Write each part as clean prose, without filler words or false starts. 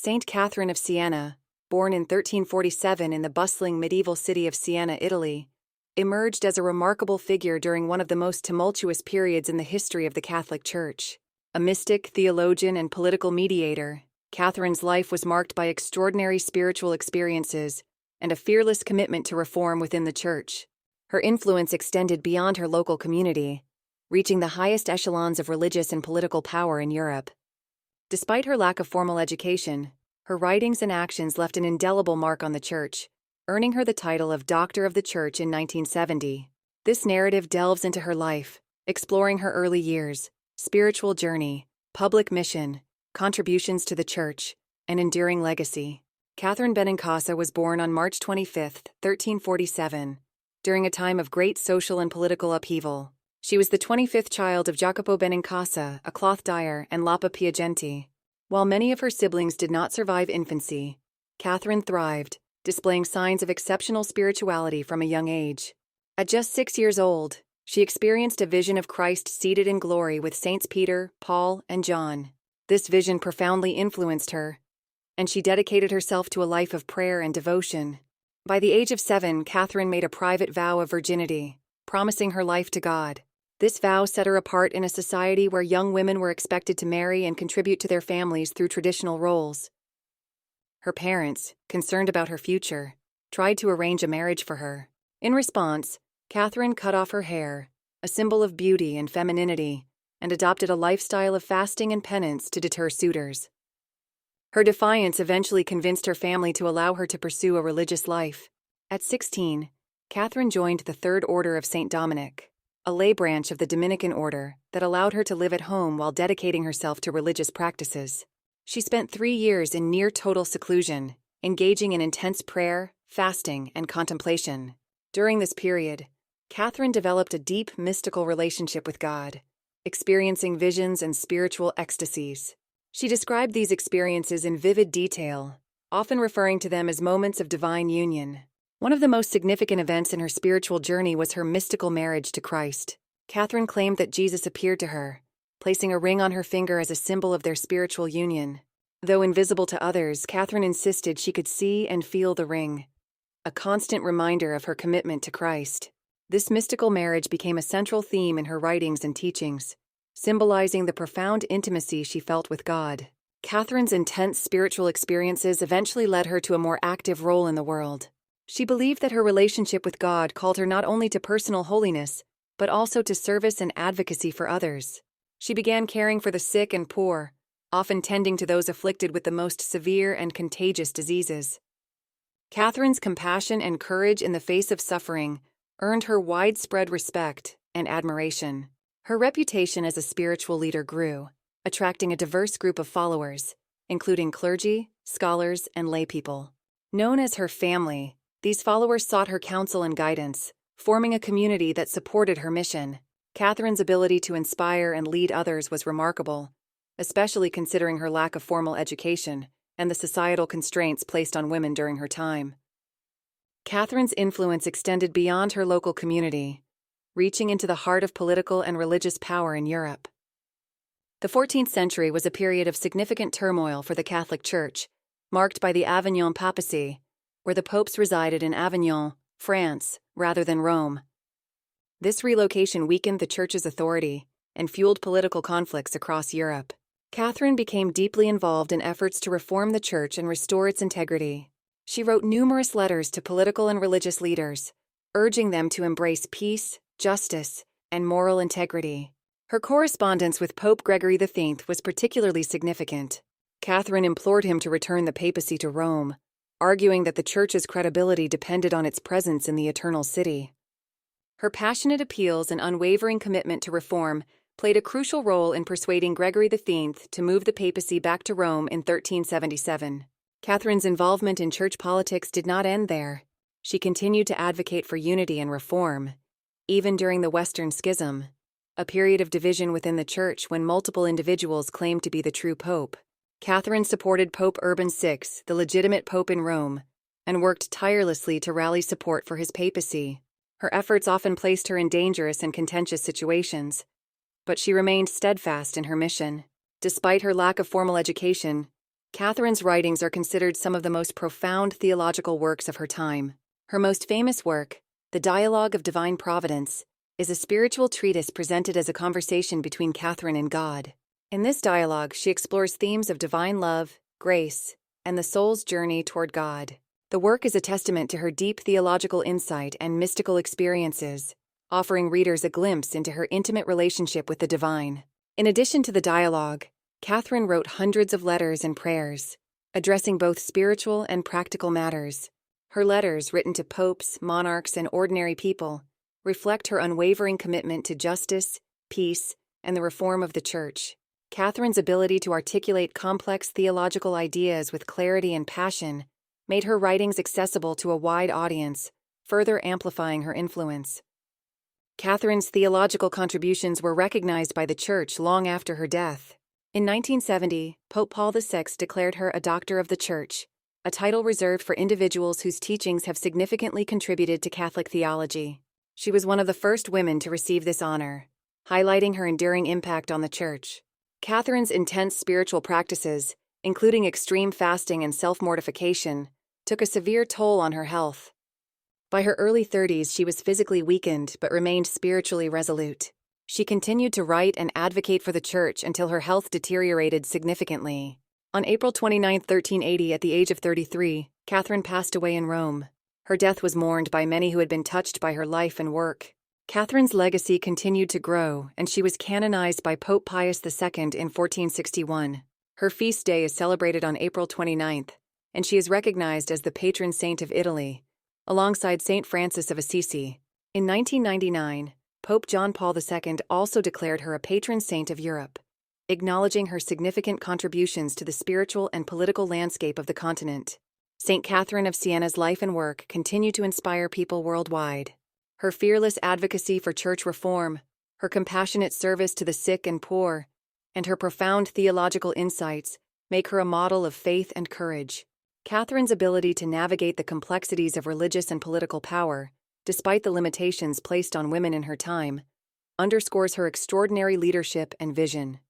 Saint Catherine of Siena, born in 1347 in the bustling medieval city of Siena, Italy, emerged as a remarkable figure during one of the most tumultuous periods in the history of the Catholic Church. A mystic, theologian, and political mediator, Catherine's life was marked by extraordinary spiritual experiences and a fearless commitment to reform within the Church. Her influence extended beyond her local community, reaching the highest echelons of religious and political power in Europe. Despite her lack of formal education, her writings and actions left an indelible mark on the Church, earning her the title of Doctor of the Church in 1970. This narrative delves into her life, exploring her early years, spiritual journey, public mission, contributions to the Church, and enduring legacy. Catherine Benincasa was born on March 25, 1347, during a time of great social and political upheaval. She was the 25th child of Jacopo Benincasa, a cloth dyer, and Lapa Piagenti. While many of her siblings did not survive infancy, Catherine thrived, displaying signs of exceptional spirituality from a young age. At just 6 years old, she experienced a vision of Christ seated in glory with Saints Peter, Paul, and John. This vision profoundly influenced her, and she dedicated herself to a life of prayer and devotion. By the age of 7, Catherine made a private vow of virginity, promising her life to God. This vow set her apart in a society where young women were expected to marry and contribute to their families through traditional roles. Her parents, concerned about her future, tried to arrange a marriage for her. In response, Catherine cut off her hair, a symbol of beauty and femininity, and adopted a lifestyle of fasting and penance to deter suitors. Her defiance eventually convinced her family to allow her to pursue a religious life. At 16, Catherine joined the Third Order of St. Dominic, a lay branch of the Dominican order that allowed her to live at home while dedicating herself to religious practices. She spent 3 years in near-total seclusion, engaging in intense prayer, fasting, and contemplation. During this period, Catherine developed a deep mystical relationship with God, experiencing visions and spiritual ecstasies. She described these experiences in vivid detail, often referring to them as moments of divine union. One of the most significant events in her spiritual journey was her mystical marriage to Christ. Catherine claimed that Jesus appeared to her, placing a ring on her finger as a symbol of their spiritual union. Though invisible to others, Catherine insisted she could see and feel the ring, a constant reminder of her commitment to Christ. This mystical marriage became a central theme in her writings and teachings, symbolizing the profound intimacy she felt with God. Catherine's intense spiritual experiences eventually led her to a more active role in the world. She believed that her relationship with God called her not only to personal holiness, but also to service and advocacy for others. She began caring for the sick and poor, often tending to those afflicted with the most severe and contagious diseases. Catherine's compassion and courage in the face of suffering earned her widespread respect and admiration. Her reputation as a spiritual leader grew, attracting a diverse group of followers, including clergy, scholars, and laypeople. Known as her family, these followers sought her counsel and guidance, forming a community that supported her mission. Catherine's ability to inspire and lead others was remarkable, especially considering her lack of formal education and the societal constraints placed on women during her time. Catherine's influence extended beyond her local community, reaching into the heart of political and religious power in Europe. The 14th century was a period of significant turmoil for the Catholic Church, marked by the Avignon papacy, where the popes resided in Avignon, France, rather than Rome. This relocation weakened the Church's authority and fueled political conflicts across Europe. Catherine became deeply involved in efforts to reform the Church and restore its integrity. She wrote numerous letters to political and religious leaders, urging them to embrace peace, justice, and moral integrity. Her correspondence with Pope Gregory XV was particularly significant. Catherine implored him to return the papacy to Rome, arguing that the Church's credibility depended on its presence in the Eternal City. Her passionate appeals and unwavering commitment to reform played a crucial role in persuading Gregory XV to move the papacy back to Rome in 1377. Catherine's involvement in church politics did not end there. She continued to advocate for unity and reform, even during the Western Schism, a period of division within the Church when multiple individuals claimed to be the true pope. Catherine supported Pope Urban VI, the legitimate pope in Rome, and worked tirelessly to rally support for his papacy. Her efforts often placed her in dangerous and contentious situations, but she remained steadfast in her mission. Despite her lack of formal education, Catherine's writings are considered some of the most profound theological works of her time. Her most famous work, The Dialogue of Divine Providence, is a spiritual treatise presented as a conversation between Catherine and God. In this dialogue, she explores themes of divine love, grace, and the soul's journey toward God. The work is a testament to her deep theological insight and mystical experiences, offering readers a glimpse into her intimate relationship with the divine. In addition to the dialogue, Catherine wrote hundreds of letters and prayers, addressing both spiritual and practical matters. Her letters, written to popes, monarchs, and ordinary people, reflect her unwavering commitment to justice, peace, and the reform of the Church. Catherine's ability to articulate complex theological ideas with clarity and passion made her writings accessible to a wide audience, further amplifying her influence. Catherine's theological contributions were recognized by the Church long after her death. In 1970, Pope Paul VI declared her a Doctor of the Church, a title reserved for individuals whose teachings have significantly contributed to Catholic theology. She was one of the first women to receive this honor, highlighting her enduring impact on the Church. Catherine's intense spiritual practices, including extreme fasting and self-mortification, took a severe toll on her health. By her early 30s, she was physically weakened but remained spiritually resolute. She continued to write and advocate for the Church until her health deteriorated significantly. On April 29, 1380, at the age of 33, Catherine passed away in Rome. Her death was mourned by many who had been touched by her life and work. Catherine's legacy continued to grow, and she was canonized by Pope Pius II in 1461. Her feast day is celebrated on April 29th, and she is recognized as the patron saint of Italy, alongside Saint Francis of Assisi. In 1999, Pope John Paul II also declared her a patron saint of Europe, acknowledging her significant contributions to the spiritual and political landscape of the continent. Saint Catherine of Siena's life and work continue to inspire people worldwide. Her fearless advocacy for church reform, her compassionate service to the sick and poor, and her profound theological insights make her a model of faith and courage. Catherine's ability to navigate the complexities of religious and political power, despite the limitations placed on women in her time, underscores her extraordinary leadership and vision.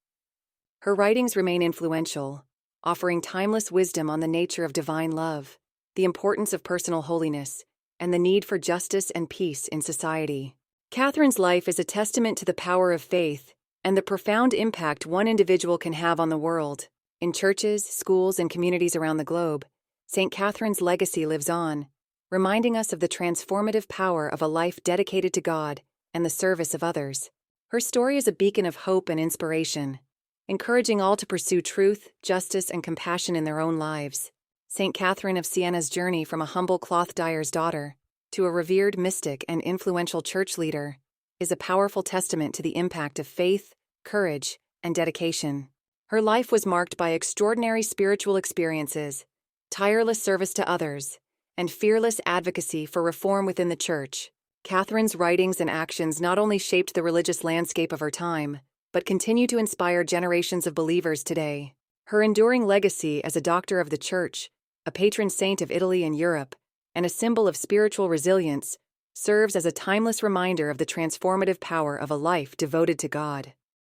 Her writings remain influential, offering timeless wisdom on the nature of divine love, the importance of personal holiness, and the need for justice and peace in society. Catherine's life is a testament to the power of faith and the profound impact one individual can have on the world. In churches, schools, and communities around the globe, St. Catherine's legacy lives on, reminding us of the transformative power of a life dedicated to God and the service of others. Her story is a beacon of hope and inspiration, encouraging all to pursue truth, justice, and compassion in their own lives. St. Catherine of Siena's journey from a humble cloth dyer's daughter to a revered mystic and influential church leader is a powerful testament to the impact of faith, courage, and dedication. Her life was marked by extraordinary spiritual experiences, tireless service to others, and fearless advocacy for reform within the Church. Catherine's writings and actions not only shaped the religious landscape of her time, but continue to inspire generations of believers today. Her enduring legacy as a Doctor of the Church, a patron saint of Italy and Europe, and a symbol of spiritual resilience, serves as a timeless reminder of the transformative power of a life devoted to God.